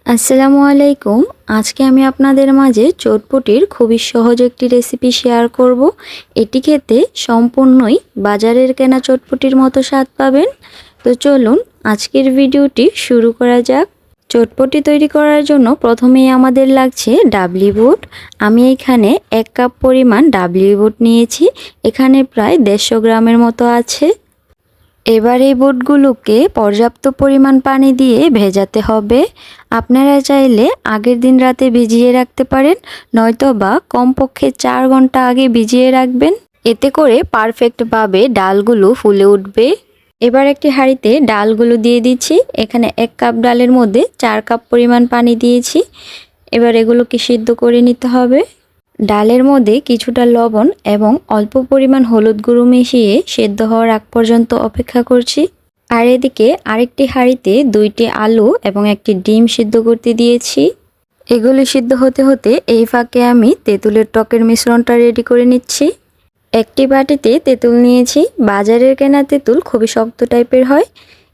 আসসালামু আলাইকুম। আজকে আমি আপনাদের মাঝে চটপটির খুবই সহজ একটি রেসিপি শেয়ার করব। এটি খেতে সম্পূর্ণই বাজারের কেনা চটপটির মতো স্বাদ পাবেন। তো চলুন আজকের ভিডিওটি শুরু করা যাক। চটপটি তৈরি করার জন্য প্রথমেই আমাদের লাগছে ডাবলি বুট। আমি এখানে 1 কাপ পরিমাণ ডাবলি বুট নিয়েছি। এখানে প্রায় 150 গ্রামের মতো আছে। এবার এই বুটগুলোকে পর্যাপ্ত পরিমাণ পানি দিয়ে ভেজাতে হবে। আপনারা চাইলে আগের দিন রাতে ভিজিয়ে রাখতে পারেন, নয়তোবা কমপক্ষে 4 ঘন্টা আগে ভিজিয়ে রাখবেন। এতে করে পারফেক্টভাবে ডালগুলো ফুলে উঠবে। এবার একটি হাঁড়িতে ডালগুলো দিয়ে দিচ্ছি। এখানে 1 কাপ ডালের মধ্যে 4 কাপ পরিমাণ পানি দিয়েছি। এবার এগুলোকে সিদ্ধ করে নিতে হবে। ডালের মধ্যে কিছুটা লবণ এবং অল্প পরিমাণ হলুদ গুঁড়ো মিশিয়ে সেদ্ধ হওয়ার আগ পর্যন্ত অপেক্ষা করছি। আর এদিকে আরেকটি হাঁড়িতে 2টি আলু এবং একটি ডিম সিদ্ধ করতে দিয়েছি। এগুলি সিদ্ধ হতে হতে এই ফাঁকে আমি তেঁতুলের টকের মিশ্রণটা রেডি করে নিচ্ছি। একটি বাটিতে তেঁতুল নিয়েছি। বাজারের কেনা তেঁতুল খুবই শক্ত টাইপের হয়,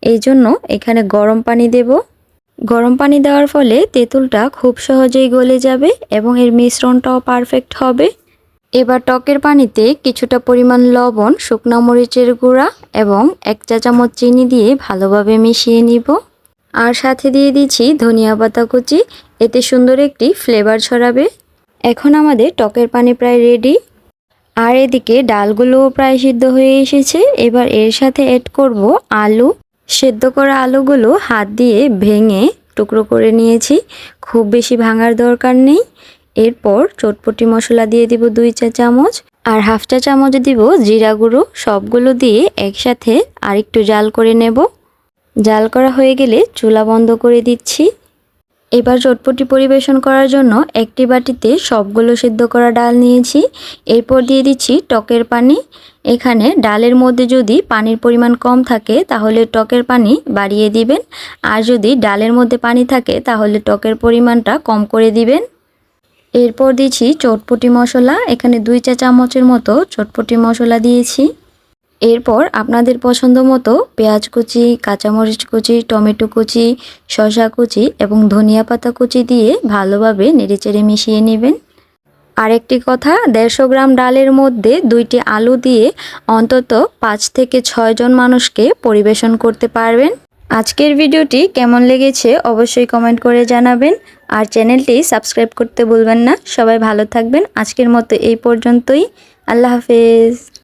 এই জন্য এখানে গরম পানি দেব। গরম পানি দেওয়ার ফলে তেঁতুলটা খুব সহজেই গলে যাবে এবং এর মিশ্রণটাও পারফেক্ট হবে। এবার টকের পানিতে কিছুটা পরিমাণ লবণ, শুকনো মরিচের গুঁড়া এবং 1 চা চামচ চিনি দিয়ে ভালোভাবে মিশিয়ে নিব। আর সাথে দিয়ে দিচ্ছি ধনিয়া পাতা কুচি, এতে সুন্দর একটি ফ্লেভার ছড়াবে। এখন আমাদের টকের পানি প্রায় রেডি। আর এদিকে ডালগুলোও প্রায় সিদ্ধ হয়ে এসেছে। এবার এর সাথে অ্যাড করব আলু। সেদ্ধ করা আলুগুলো হাত দিয়ে ভেঙে টুকরো করে নিয়েছি, খুব বেশি ভাঙার দরকার নেই। এরপর চটপটি মশলা দিয়ে দিব 2 চা চামচ, আর হাফ চা চামচ দিব জিরা গুঁড়ো। সবগুলো দিয়ে একসাথে আরেকটু জাল করে নেব। জাল করা হয়ে গেলে চুলা বন্ধ করে দিচ্ছি। এবার চটপটি পরিবেশন করার জন্য একটি বাটিতে সবগুলো সিদ্ধ করা ডাল নিয়েছি। এরপর দিয়ে দিচ্ছি টকের পানি। এখানে ডালের মধ্যে যদি পানির পরিমাণ কম থাকে তাহলে টকের পানি বাড়িয়ে দিবেন, আর যদি ডালের মধ্যে পানি থাকে তাহলে টকের পরিমাণটা কম করে দিবেন। এরপর দিচ্ছি চটপটি মশলা। এখানে 2 চা চামচের মতো চটপটি মশলা দিয়েছি। এরপর আপনাদের পছন্দ মতো পেঁয়াজ কুচি, কাঁচামরিচ কুচি, টমেটো কুচি, শসা কুচি এবং ধনিয়া পাতা কুচি দিয়ে ভালোভাবে নেড়েচেড়ে মিশিয়ে নেবেন। আরেকটি কথা, 150 গ্রাম ডালের মধ্যে 2টি আলু দিয়ে অন্তত 5 থেকে 6 জন মানুষকে পরিবেশন করতে পারবেন। আজকের ভিডিওটি কেমন লেগেছে অবশ্যই কমেন্ট করে জানাবেন, আর চ্যানেলটি সাবস্ক্রাইব করতে ভুলবেন না। সবাই ভালো থাকবেন। আজকের মতো এই পর্যন্তই। আল্লাহ হাফেজ।